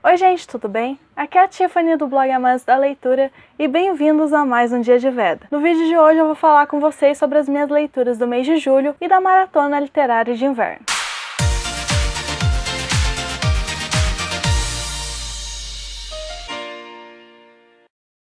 Oi gente, tudo bem? Aqui é a Tiffany do blog Amantes da Leitura e bem-vindos a mais um dia de Veda. No vídeo de hoje eu vou falar com vocês sobre as minhas leituras do mês de julho e da maratona literária de inverno.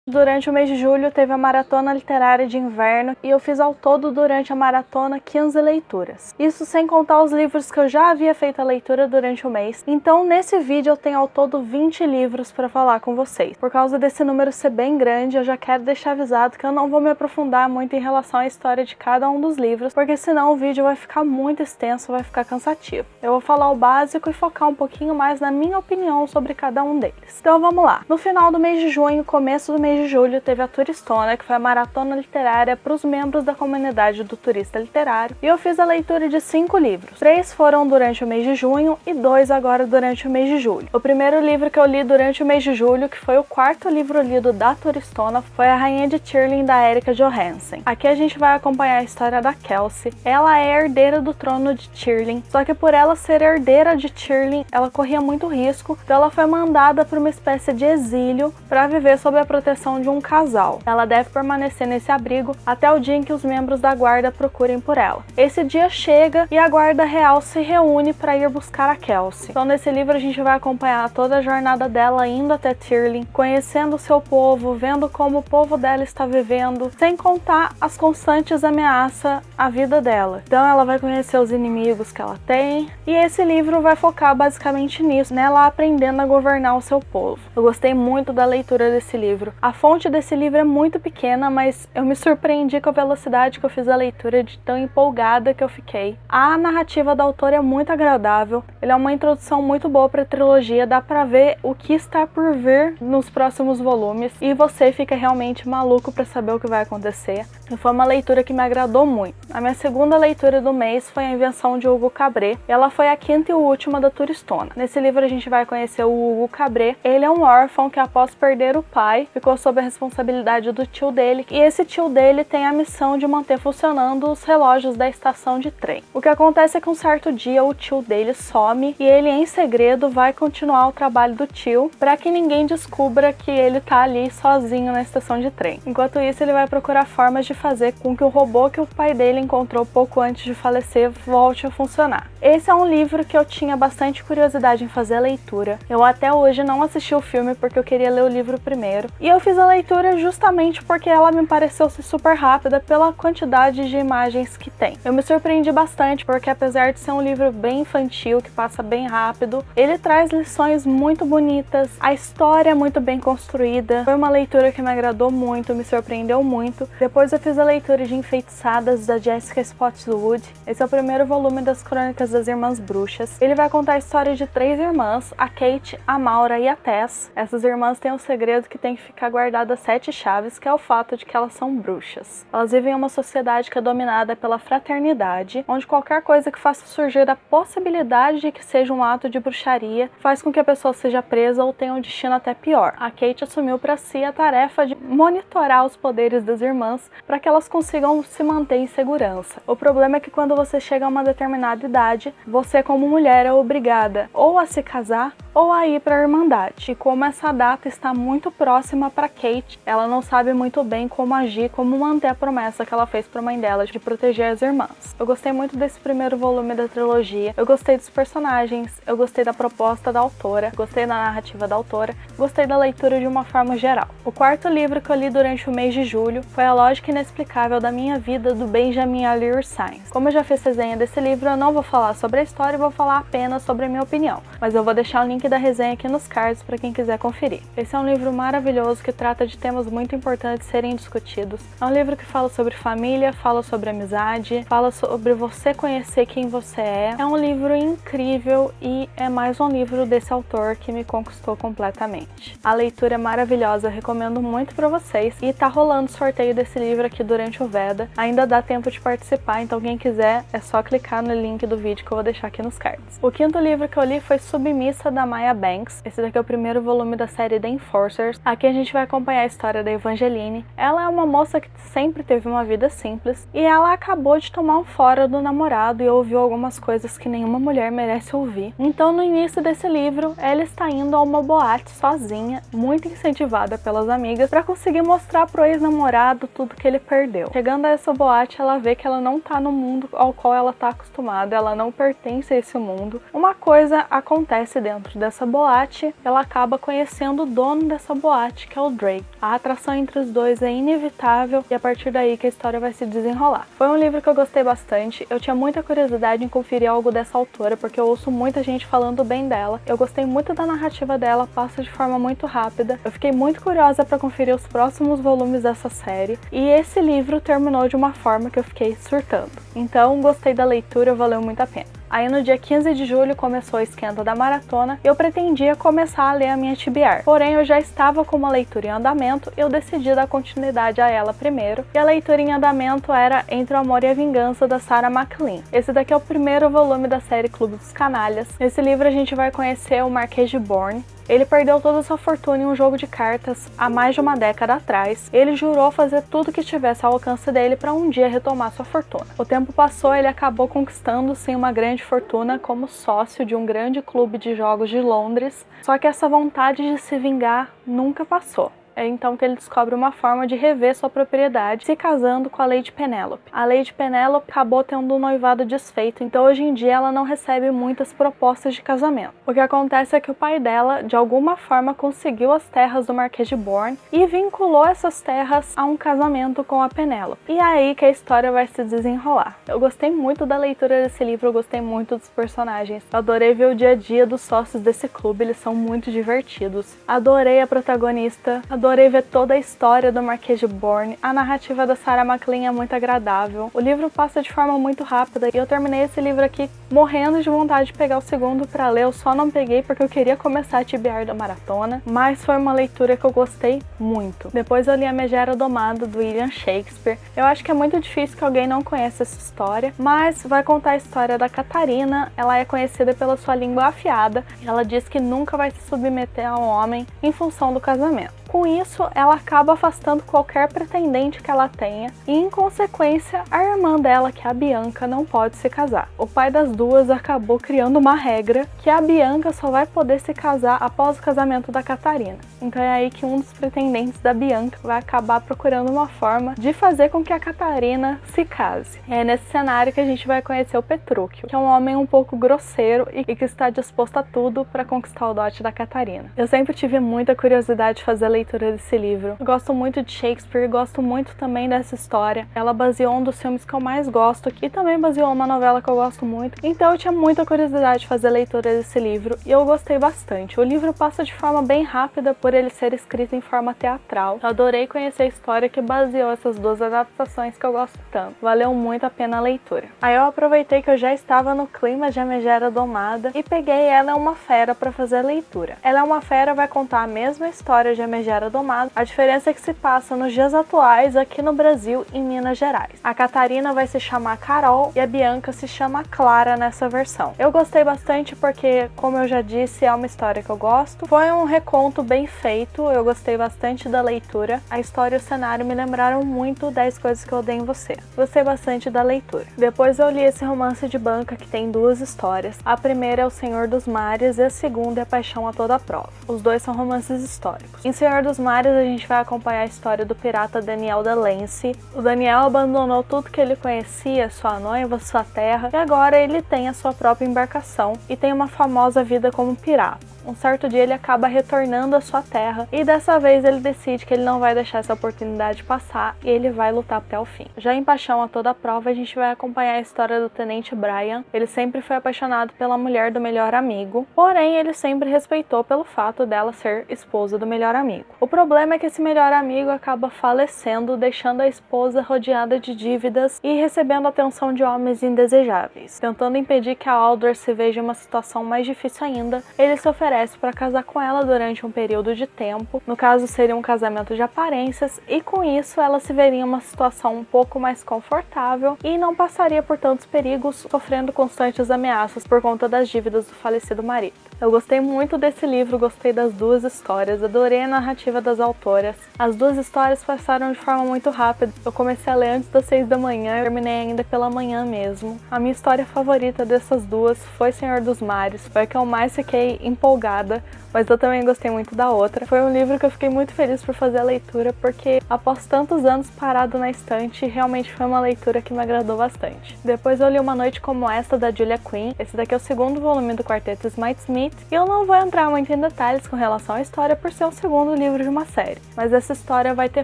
Durante o mês de julho teve a maratona literária de inverno e eu fiz ao todo durante a maratona 15 leituras. Isso sem contar os livros que eu já havia feito a leitura durante o mês. Então nesse vídeo eu tenho ao todo 20 livros para falar com vocês. Por causa desse número ser bem grande, eu já quero deixar avisado que eu não vou me aprofundar muito em relação à história de cada um dos livros, porque senão o vídeo vai ficar muito extenso, vai ficar cansativo. Eu vou falar o básico e focar um pouquinho mais na minha opinião sobre cada um deles. Então vamos lá. No final do mês de junho, começo do mês de julho, teve a Turistona, que foi a maratona literária para os membros da comunidade do Turista Literário, e eu fiz a leitura de 5 livros. 3 foram durante o mês de junho e 2 agora durante o mês de julho. O primeiro livro que eu li durante o mês de julho, que foi o 4º livro lido da Turistona, foi A Rainha de Tirling, da Erika Johansen. Aqui a gente vai acompanhar a história da Kelsey. Ela é herdeira do trono de Tirling, só que por ela ser herdeira de Tirling, ela corria muito risco, então ela foi mandada para uma espécie de exílio para viver sob a proteção de um casal. Ela deve permanecer nesse abrigo até o dia em que os membros da guarda procurem por ela. Esse dia chega e a guarda real se reúne para ir buscar a Kelsey. Então nesse livro a gente vai acompanhar toda a jornada dela indo até Tirling, conhecendo o seu povo, vendo como o povo dela está vivendo, sem contar as constantes ameaças à vida dela. Então ela vai conhecer os inimigos que ela tem, e esse livro vai focar basicamente nisso, nela aprendendo a governar o seu povo. Eu gostei muito da leitura desse livro. A fonte desse livro é muito pequena, mas eu me surpreendi com a velocidade que eu fiz a leitura, de tão empolgada que eu fiquei. A narrativa da autora é muito agradável, ele é uma introdução muito boa para a trilogia, dá pra ver o que está por vir nos próximos volumes, e você fica realmente maluco para saber o que vai acontecer. E foi uma leitura que me agradou muito. A minha segunda leitura do mês foi A Invenção de Hugo Cabret. Ela foi a 5ª e última da Turistona. Nesse livro a gente vai conhecer o Hugo Cabret. Ele é um órfão que, após perder o pai, ficou sob a responsabilidade do tio dele, e esse tio dele tem a missão de manter funcionando os relógios da estação de trem. O que acontece é que um certo dia o tio dele some e ele, em segredo, vai continuar o trabalho do tio para que ninguém descubra que ele tá ali sozinho na estação de trem. Enquanto isso, ele vai procurar formas de fazer com que o robô que o pai dele encontrou pouco antes de falecer volte a funcionar. Esse é um livro que eu tinha bastante curiosidade em fazer a leitura. Eu até hoje não assisti o filme porque eu queria ler o livro primeiro, e eu fiz a leitura justamente porque ela me pareceu ser super rápida pela quantidade de imagens que tem. Eu me surpreendi bastante porque, apesar de ser um livro bem infantil, que passa bem rápido, ele traz lições muito bonitas, a história é muito bem construída. Foi uma leitura que me agradou muito, me surpreendeu muito. Depois eu fiz a leitura de Enfeitiçadas, da Jessica Spotswood. Esse é o primeiro volume das Crônicas das Irmãs Bruxas. Ele vai contar a história de 3 irmãs, a Kate, a Maura e a Tess. Essas irmãs têm um segredo que tem que ficar guardado a 7 chaves, que é o fato de que elas são bruxas. Elas vivem em uma sociedade que é dominada pela fraternidade, onde qualquer coisa que faça surgir a possibilidade de que seja um ato de bruxaria faz com que a pessoa seja presa ou tenha um destino até pior. A Kate assumiu para si a tarefa de monitorar os poderes das irmãs para que elas consigam se manter em segurança. O problema é que quando você chega a uma determinada idade, você como mulher é obrigada ou a se casar ou a ir para a Irmandade. E como essa data está muito próxima para Kate, ela não sabe muito bem como agir, como manter a promessa que ela fez para a mãe dela de proteger as irmãs. Eu gostei muito desse primeiro volume da trilogia, eu gostei dos personagens, eu gostei da proposta da autora, gostei da narrativa da autora, gostei da leitura de uma forma geral. O 4º livro que eu li durante o mês de julho foi A Lógica Inexplicável da Minha Vida, do Benjamin Alire Sainz. Como eu já fiz resenha desse livro, eu não vou falar sobre a história e vou falar apenas sobre a minha opinião, mas eu vou deixar o link da resenha aqui nos cards para quem quiser conferir. Esse é um livro maravilhoso que trata de temas muito importantes serem discutidos. É um livro que fala sobre família, fala sobre amizade, fala sobre você conhecer quem você é. É um livro incrível e é mais um livro desse autor que me conquistou completamente. A leitura é maravilhosa, eu recomendo muito para vocês, e tá rolando sorteio desse livro aqui durante o Veda. Ainda dá tempo de participar, então quem quiser é só clicar no link do vídeo que eu vou deixar aqui nos cards. O 5º livro que eu li foi Submissa, da Maya Banks. Esse daqui é o primeiro volume da série The Enforcers. Aqui a gente vai acompanhar a história da Evangeline. Ela é uma moça que sempre teve uma vida simples e ela acabou de tomar um fora do namorado e ouviu algumas coisas que nenhuma mulher merece ouvir. Então, no início desse livro, ela está indo a uma boate sozinha, muito incentivada pelas amigas, para conseguir mostrar pro ex-namorado tudo que ele perdeu. Chegando a essa boate, ela vê que ela não tá no mundo ao qual ela tá acostumada, ela não pertence a esse mundo. Uma coisa acontece dentro dessa boate, ela acaba conhecendo o dono dessa boate, que é o Drake. A atração entre os dois é inevitável e a partir daí que a história vai se desenrolar. Foi um livro que eu gostei bastante, eu tinha muita curiosidade em conferir algo dessa autora, porque eu ouço muita gente falando bem dela. Eu gostei muito da narrativa dela, passa de forma muito rápida. Eu fiquei muito curiosa para conferir os próximos volumes dessa série e esse livro terminou de uma forma que eu fiquei surtando. Então, gostei da leitura, valeu muito a pena. Aí no dia 15 de julho começou a esquenta da maratona e eu pretendia começar a ler a minha TBR. Porém, eu já estava com uma leitura em andamento e eu decidi dar continuidade a ela primeiro. E a leitura em andamento era Entre o Amor e a Vingança, da Sarah MacLean. Esse daqui é o primeiro volume da série Clube dos Canalhas. Nesse livro a gente vai conhecer o Marquês de Bourne. Ele perdeu toda a sua fortuna em um jogo de cartas há mais de uma década atrás. Ele jurou fazer tudo que estivesse ao alcance dele para um dia retomar sua fortuna. O tempo passou e ele acabou conquistando sim uma grande fortuna como sócio de um grande clube de jogos de Londres. Só que essa vontade de se vingar nunca passou. É então que ele descobre uma forma de rever sua propriedade, se casando com a Lady Penelope. A Lady Penelope acabou tendo um noivado desfeito, então hoje em dia ela não recebe muitas propostas de casamento. O que acontece é que o pai dela, de alguma forma, conseguiu as terras do Marquês de Bourne e vinculou essas terras a um casamento com a Penelope. E é aí que a história vai se desenrolar. Eu gostei muito da leitura desse livro, eu gostei muito dos personagens. Eu adorei ver o dia a dia dos sócios desse clube, eles são muito divertidos. Adorei a protagonista, adorei ver toda a história do Marquês de Bourne. A narrativa da Sarah MacLean é muito agradável. O livro passa de forma muito rápida e eu terminei esse livro aqui morrendo de vontade de pegar o segundo para ler. Eu só não peguei porque eu queria começar a TBR da maratona, mas foi uma leitura que eu gostei muito. Depois eu li A Megera Domada, do William Shakespeare. Eu acho que é muito difícil que alguém não conheça essa história, mas vai contar a história da Catarina. Ela é conhecida pela sua língua afiada e ela diz que nunca vai se submeter a um homem em função do casamento. Com isso, ela acaba afastando qualquer pretendente que ela tenha e, em consequência, a irmã dela, que é a Bianca, não pode se casar. O pai das duas acabou criando uma regra que a Bianca só vai poder se casar após o casamento da Catarina. Então é aí que um dos pretendentes da Bianca vai acabar procurando uma forma de fazer com que a Catarina se case. É nesse cenário que a gente vai conhecer o Petrúquio, que é um homem um pouco grosseiro e que está disposto a tudo para conquistar o dote da Catarina. Eu sempre tive muita curiosidade de fazer a leitura desse livro. Eu gosto muito de Shakespeare, gosto muito também dessa história. Ela baseou um dos filmes que eu mais gosto e também baseou uma novela que eu gosto muito. Então eu tinha muita curiosidade de fazer a leitura desse livro e eu gostei bastante. O livro passa de forma bem rápida por ele ser escrito em forma teatral. Eu adorei conhecer a história que baseou essas duas adaptações que eu gosto tanto. Valeu muito a pena a leitura. Aí eu aproveitei que eu já estava no clima de A Megera Domada e peguei Ela é uma Fera para fazer a leitura. Ela é uma Fera vai contar a mesma história de A Megera Domada, a diferença é que se passa nos dias atuais aqui no Brasil, em Minas Gerais. A Catarina vai se chamar Carol e a Bianca se chama Clara nessa versão. Eu gostei bastante porque, como eu já disse, é uma história que eu gosto. Foi um reconto bem feito, eu gostei bastante da leitura. A história e o cenário me lembraram muito 10 Coisas que Eu Odeio em Você. Gostei bastante da leitura. Depois eu li esse romance de banca que tem duas histórias. A primeira é O Senhor dos Mares e a segunda é Paixão a Toda Prova. Os dois são romances históricos. Em Senhor dos Mares a gente vai acompanhar a história do pirata Daniel da Lance. O Daniel abandonou tudo que ele conhecia, sua noiva, sua terra, e agora ele tem a sua própria embarcação e tem uma famosa vida como pirata. Um certo dia ele acaba retornando à sua terra e dessa vez ele decide que ele não vai deixar essa oportunidade passar e ele vai lutar até o fim. Já em Paixão a Toda Prova a gente vai acompanhar a história do Tenente Brian. Ele sempre foi apaixonado pela mulher do melhor amigo, porém ele sempre respeitou pelo fato dela ser esposa do melhor amigo. O problema é que esse melhor amigo acaba falecendo, deixando a esposa rodeada de dívidas e recebendo a atenção de homens indesejáveis. Tentando impedir que a Aldor se veja em uma situação mais difícil ainda, ele se oferece para casar com ela durante um período de tempo. No caso seria um casamento de aparências e com isso ela se veria em uma situação um pouco mais confortável e não passaria por tantos perigos, sofrendo constantes ameaças por conta das dívidas do falecido marido. Eu gostei muito desse livro, gostei das duas histórias, adorei a narrativa das autoras. As duas histórias passaram de forma muito rápida. Eu comecei a ler antes das 6 da manhã, terminei ainda pela manhã mesmo. A minha história favorita dessas duas foi Senhor dos Mares, foi a que eu mais fiquei empolgada, mas eu também gostei muito da outra. Foi um livro que eu fiquei muito feliz por fazer a leitura, porque após tantos anos parado na estante, realmente foi uma leitura que me agradou bastante. Depois eu li Uma Noite Como Esta, da Julia Quinn. Esse daqui é o segundo volume do quarteto Smite-Smith, e eu não vou entrar muito em detalhes com relação à história por ser o segundo livro de uma série. Mas essa história vai ter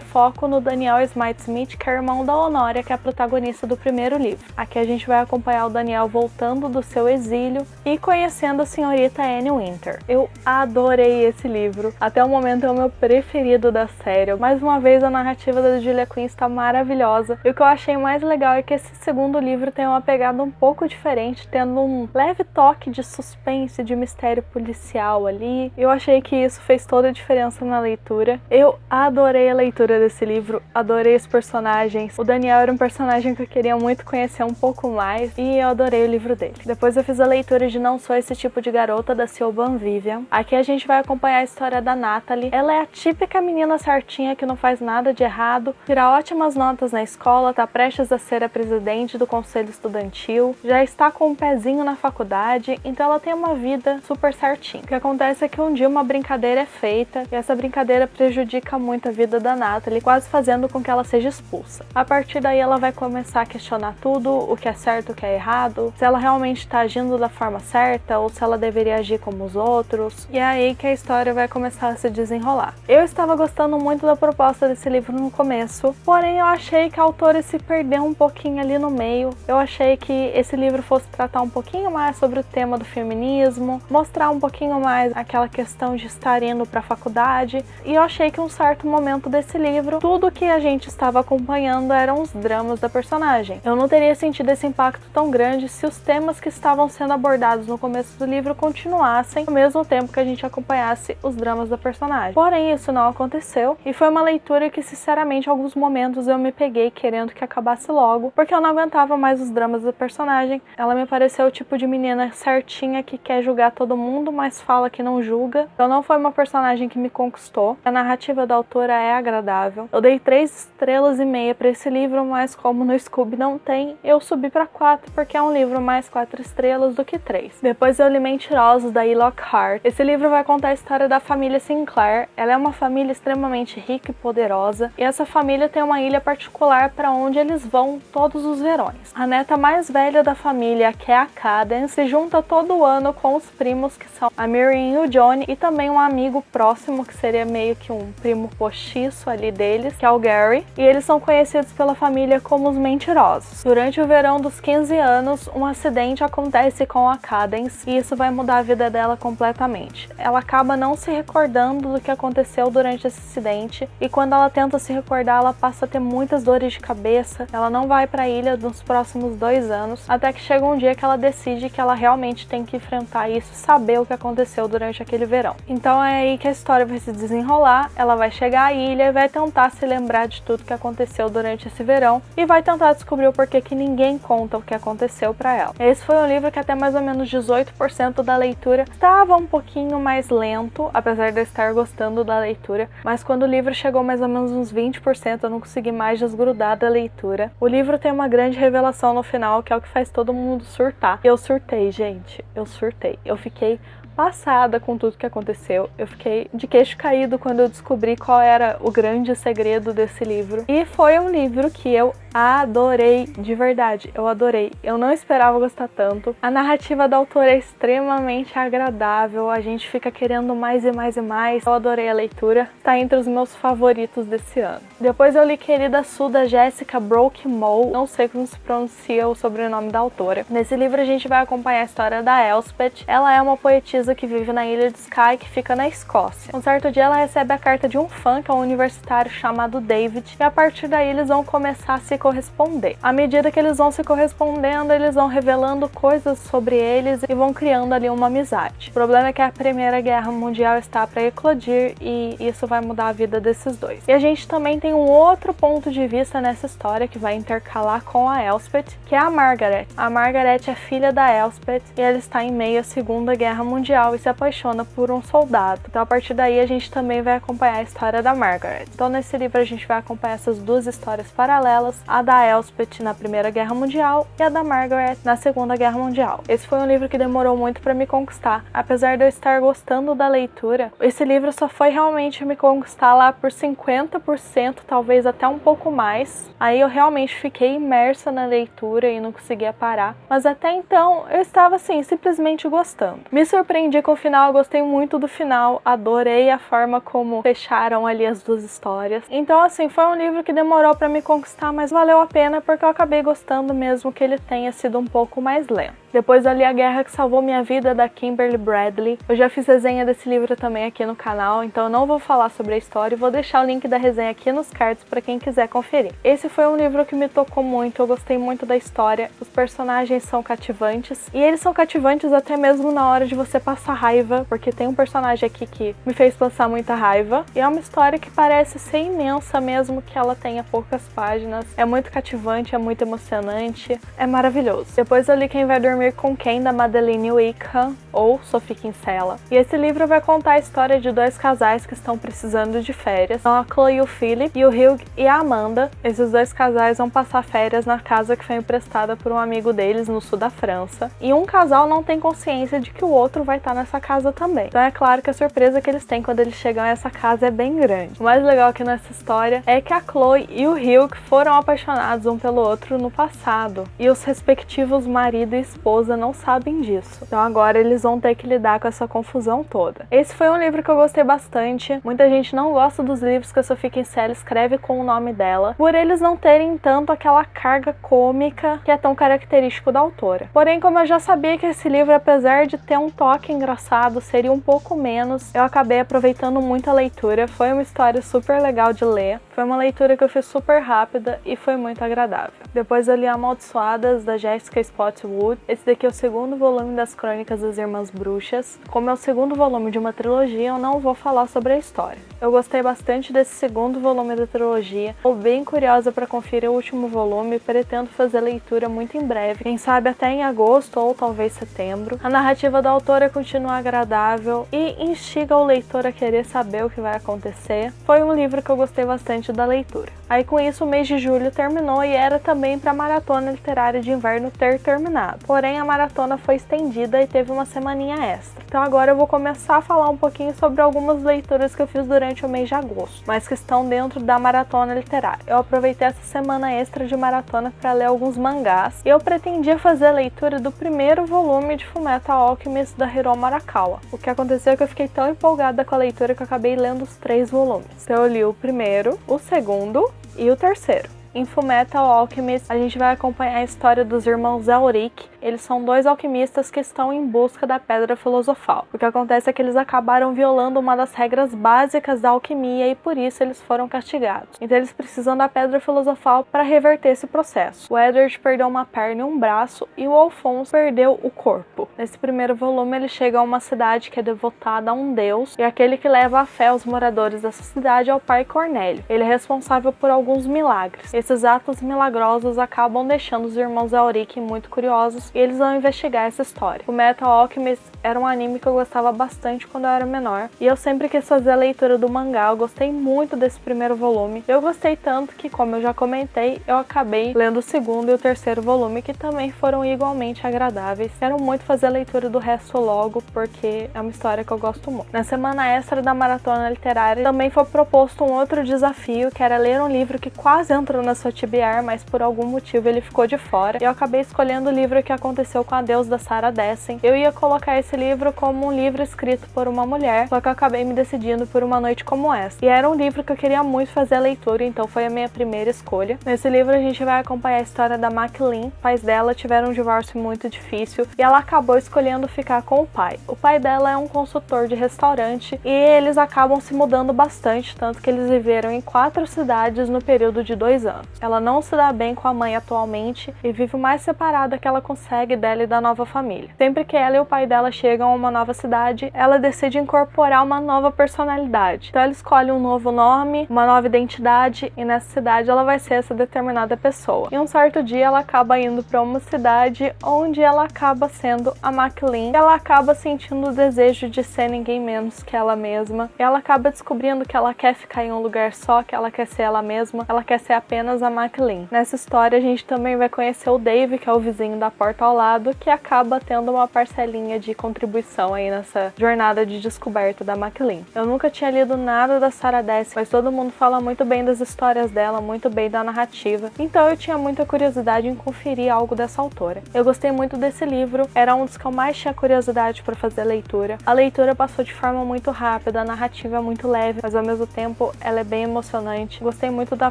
foco no Daniel Smite-Smith, que é irmão da Honoria, que é a protagonista do primeiro livro. Aqui a gente vai acompanhar o Daniel voltando do seu exílio e conhecendo a senhorita Anne Winter. Eu adorei esse livro, até o momento é o meu preferido da série. Mais uma vez a narrativa da Julia Quinn está maravilhosa, e o que eu achei mais legal é que esse segundo livro tem uma pegada um pouco diferente, tendo um leve toque de suspense, de mistério policial ali. Eu achei que isso fez toda a diferença na leitura. Eu adorei a leitura desse livro, adorei os personagens. O Daniel era um personagem que eu queria muito conhecer um pouco mais, e eu adorei o livro dele. Depois eu fiz a leitura de Não Sou Esse Tipo de Garota, da Siobhan Vivian. Aqui a gente vai acompanhar a história da Natalie. Ela é a típica menina certinha que não faz nada de errado, tira ótimas notas na escola, tá prestes a ser a presidente do conselho estudantil, já está com um pezinho na faculdade, então ela tem uma vida super certinha. O que acontece é que um dia uma brincadeira é feita, e essa brincadeira prejudica muito a vida da Natalie, quase fazendo com que ela seja expulsa. A partir daí ela vai começar a questionar tudo, o que é certo, o que é errado, se ela realmente está agindo da forma certa, ou se ela deveria agir como os outros, e é aí que a história vai começar a se desenrolar. Eu estava gostando muito da proposta desse livro no começo, porém eu achei que a autora se perdeu um pouquinho ali no meio. Eu achei que esse livro fosse tratar um pouquinho mais sobre o tema do feminismo, mostrar um pouquinho mais aquela questão de estar indo para a faculdade, e eu achei que em um certo momento desse livro, tudo que a gente estava acompanhando eram os dramas da personagem. Eu não teria sentido esse impacto tão grande se os temas que estavam sendo abordados no começo do livro continuassem ao mesmo tempo que a gente acompanhasse os dramas da personagem. Porém, isso não aconteceu, e foi uma leitura que, sinceramente, em alguns momentos eu me peguei querendo que acabasse logo, porque eu não aguentava mais os dramas da personagem. Ela me pareceu o tipo de menina certinha que quer julgar todo mundo, mas fala que não julga. Então não foi uma personagem que me conquistou. A narrativa da autora é agradável. Eu dei 3,5 estrelas para esse livro, mas como no Scooby não tem, eu subi para 4, porque é um livro mais 4 estrelas do que 3. Depois eu li Mentirosos, da E. Lockhart. Esse livro vai contar a história da família Sinclair. Ela é uma família extremamente rica e poderosa, e essa família tem uma ilha particular para onde eles vão todos os verões. A neta mais velha da família, que é a Cadence, se junta todo ano com os primos, que são a Miriam e o Johnny, e também um amigo próximo, que seria meio que um primo postiço ali deles, que é o Gary, e eles são conhecidos pela família como os Mentirosos. Durante o verão dos 15 anos, um acidente acontece com a Cadence, e isso vai mudar a vida dela completamente. Ela acaba não se recordando do que aconteceu durante esse acidente, e quando ela tenta se recordar, ela passa a ter muitas dores de cabeça. Ela não vai para a ilha nos próximos 2 anos, até que chega um dia que ela decide que ela realmente tem que enfrentar isso e saber o que aconteceu durante aquele verão. Então é aí que a história vai se desenrolar. Ela vai chegar à ilha e vai tentar se lembrar de tudo que aconteceu durante esse verão, e vai tentar descobrir o porquê que ninguém conta o que aconteceu para ela. Esse foi um livro que até mais ou menos 18% da leitura estava um pouquinho mais lento, apesar de eu estar gostando da leitura, mas quando o livro chegou mais ou menos uns 20%, eu não consegui mais desgrudar da leitura. O livro tem uma grande revelação no final, que é o que faz todo mundo surtar. Eu surtei, gente. Eu surtei. Eu fiquei passada com tudo que aconteceu. Eu fiquei de queixo caído quando eu descobri qual era o grande segredo desse livro. E foi um livro que eu adorei, de verdade, eu adorei. Eu não esperava gostar tanto. A narrativa da autora é extremamente agradável, a gente fica querendo mais e mais e mais. Eu adorei a leitura, tá entre os meus favoritos desse ano. Depois eu li Querida Sue, da Jessica Broke-Moe, não sei como se pronuncia o sobrenome da autora. Nesse livro a gente vai acompanhar a história da Elspeth. Ela é uma poetisa que vive na ilha de Skye, que fica na Escócia. Um certo dia ela recebe a carta de um fã, que é um universitário chamado David, e a partir daí eles vão começar a se corresponder. À medida que eles vão se correspondendo, eles vão revelando coisas sobre eles e vão criando ali uma amizade. O problema é que a Primeira Guerra Mundial está para eclodir, e isso vai mudar a vida desses dois. E a gente também tem um outro ponto de vista nessa história que vai intercalar com a Elspeth, que é a Margaret. A Margaret é filha da Elspeth e ela está em meio à Segunda Guerra Mundial. Mundial e se apaixona por um soldado. Então a partir daí a gente também vai acompanhar a história da Margaret. Então nesse livro a gente vai acompanhar essas duas histórias paralelas, a da Elspeth na Primeira Guerra Mundial e a da Margaret na Segunda Guerra Mundial. Esse foi um livro que demorou muito para me conquistar. Apesar de eu estar gostando da leitura, esse livro só foi realmente me conquistar lá por 50%, talvez até um pouco mais. Aí eu realmente fiquei imersa na leitura e não conseguia parar. Mas até então eu estava assim, simplesmente gostando. Me surpreendi com o final, eu gostei muito do final, adorei a forma como fecharam ali as duas histórias. Então assim, foi um livro que demorou para me conquistar, mas valeu a pena porque eu acabei gostando mesmo que ele tenha sido um pouco mais lento. Depois eu li A Guerra que Salvou Minha Vida, da Kimberly Bradley. Eu já fiz resenha desse livro também aqui no canal, então eu não vou falar sobre a história e vou deixar o link da resenha aqui nos cards para quem quiser conferir. Esse foi um livro que me tocou muito, eu gostei muito da história, os personagens são cativantes, e eles são cativantes até mesmo na hora de você passar raiva, porque tem um personagem aqui que me fez passar muita raiva, e é uma história que parece ser imensa mesmo que ela tenha poucas páginas, é muito cativante, é muito emocionante, é maravilhoso. Depois eu li Quem Vai Dormir com Quem, da Madeleine Wickham, ou Sophie Kinsella. E esse livro vai contar a história de dois casais que estão precisando de férias. São a Chloe e o Philip, e o Hugh e a Amanda. Esses dois casais vão passar férias na casa que foi emprestada por um amigo deles no sul da França. E um casal não tem consciência de que o outro vai estar nessa casa também. Então é claro que a surpresa que eles têm quando eles chegam a essa casa é bem grande. O mais legal aqui nessa história é que a Chloe e o Hugh foram apaixonados um pelo outro no passado. E os respectivos marido e esposa não sabem disso. Então agora eles vão ter que lidar com essa confusão toda. Esse foi um livro que eu gostei bastante. Muita gente não gosta dos livros que a Sophie Kinsella escreve com o nome dela, por eles não terem tanto aquela carga cômica que é tão característico da autora. Porém, como eu já sabia que esse livro, apesar de ter um toque engraçado, seria um pouco menos, eu acabei aproveitando muito a leitura. Foi uma história super legal de ler. Foi uma leitura que eu fiz super rápida e foi muito agradável. Depois eu li Amaldiçoadas, da Jessica Spotswood. Esse daqui é o segundo volume das Crônicas das Irmãs Bruxas. Como é o segundo volume de uma trilogia, eu não vou falar sobre a história. Eu gostei bastante desse segundo volume da trilogia. Estou bem curiosa para conferir o último volume e pretendo fazer a leitura muito em breve. Quem sabe até em agosto ou talvez setembro. A narrativa da autora continua agradável e instiga o leitor a querer saber o que vai acontecer. Foi um livro que eu gostei bastante da leitura. Aí com isso o mês de julho terminou e era também para a maratona literária de inverno ter terminado. Porém a maratona foi estendida e teve uma semaninha extra. Então agora eu vou começar a falar um pouquinho sobre algumas leituras que eu fiz durante o mês de agosto, mas que estão dentro da maratona literária. Eu aproveitei essa semana extra de maratona para ler alguns mangás e eu pretendia fazer a leitura do primeiro volume de Fullmetal Alchemist da Hiromu Arakawa. O que aconteceu é que eu fiquei tão empolgada com a leitura que eu acabei lendo os 3 volumes. Então eu li o primeiro, o segundo e o terceiro. Em Fullmetal Alchemist, a gente vai acompanhar a história dos irmãos Elric. Eles são 2 alquimistas que estão em busca da Pedra Filosofal. O que acontece é que eles acabaram violando uma das regras básicas da alquimia e por isso eles foram castigados. Então eles precisam da Pedra Filosofal para reverter esse processo. O Edward perdeu uma perna e um braço e o Alphonse perdeu o corpo. Nesse primeiro volume ele chega a uma cidade que é devotada a um deus e aquele que leva a fé aos moradores dessa cidade é o pai Cornélio. Ele é responsável por alguns milagres. Esses atos milagrosos acabam deixando os irmãos Elric muito curiosos e eles vão investigar essa história. O Fullmetal Alchemist era um anime que eu gostava bastante quando eu era menor e eu sempre quis fazer a leitura do mangá. Eu gostei muito desse primeiro volume. Eu gostei tanto que, como eu já comentei, eu acabei lendo o segundo e o terceiro volume, que também foram igualmente agradáveis. Quero muito fazer a leitura do resto logo, porque é uma história que eu gosto muito. Na semana extra da maratona literária também foi proposto um outro desafio, que era ler um livro que quase entrou na sua TBR, mas por algum motivo ele ficou de fora. E eu acabei escolhendo o livro Que Aconteceu com a Deus, da Sarah Dessen. Eu ia colocar esse livro como um livro escrito por uma mulher, só que eu acabei me decidindo por Uma Noite Como Essa. E era um livro que eu queria muito fazer a leitura, então foi a minha primeira escolha. Nesse livro a gente vai acompanhar a história da Maclean. Os pais dela tiveram um divórcio muito difícil e ela acabou escolhendo ficar com o pai. O pai dela é um consultor de restaurante e eles acabam se mudando bastante, tanto que eles viveram em 4 cidades no período de 2 anos. anos. Ela não se dá bem com a mãe atualmente e vive o mais separada que ela consegue dela e da nova família. Sempre que ela e o pai dela chegam a uma nova cidade, ela decide incorporar uma nova personalidade. Então ela escolhe um novo nome, uma nova identidade, e nessa cidade ela vai ser essa determinada pessoa. E um certo dia ela acaba indo para uma cidade onde ela acaba sendo a McLean. Ela acaba sentindo o desejo de ser ninguém menos que ela mesma. Ela acaba descobrindo que ela quer ficar em um lugar só, que ela quer ser ela mesma, ela quer ser apenas a McLean. Nessa história a gente também vai conhecer o Dave, que é o vizinho da porta ao lado, que acaba tendo uma parcelinha de contribuição aí nessa jornada de descoberta da McLean. Eu nunca tinha lido nada da Sarah Dessen, mas todo mundo fala muito bem das histórias dela, muito bem da narrativa, então eu tinha muita curiosidade em conferir algo dessa autora. Eu gostei muito desse livro, era um dos que eu mais tinha curiosidade para fazer a leitura. A leitura passou de forma muito rápida, a narrativa é muito leve, mas ao mesmo tempo ela é bem emocionante. Gostei muito da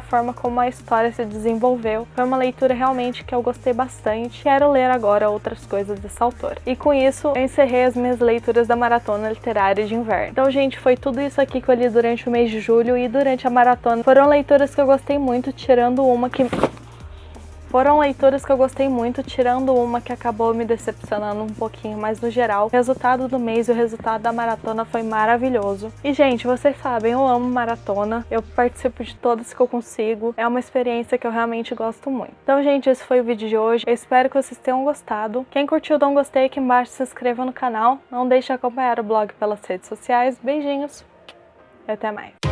forma como a história se desenvolveu. Foi uma leitura realmente que eu gostei bastante. Quero ler agora outras coisas dessa autora. E com isso, eu encerrei as minhas leituras da Maratona Literária de Inverno. Então, gente, foi tudo isso aqui que eu li durante o mês de julho e durante a maratona. Foram leituras que eu gostei muito, tirando uma que acabou me decepcionando um pouquinho, mas no geral, o resultado do mês e o resultado da maratona foi maravilhoso. E, gente, vocês sabem, eu amo maratona, eu participo de todas que eu consigo, é uma experiência que eu realmente gosto muito. Então, gente, esse foi o vídeo de hoje, eu espero que vocês tenham gostado. Quem curtiu, dá um gostei aqui embaixo, se inscreva no canal, não deixe de acompanhar o blog pelas redes sociais. Beijinhos e até mais!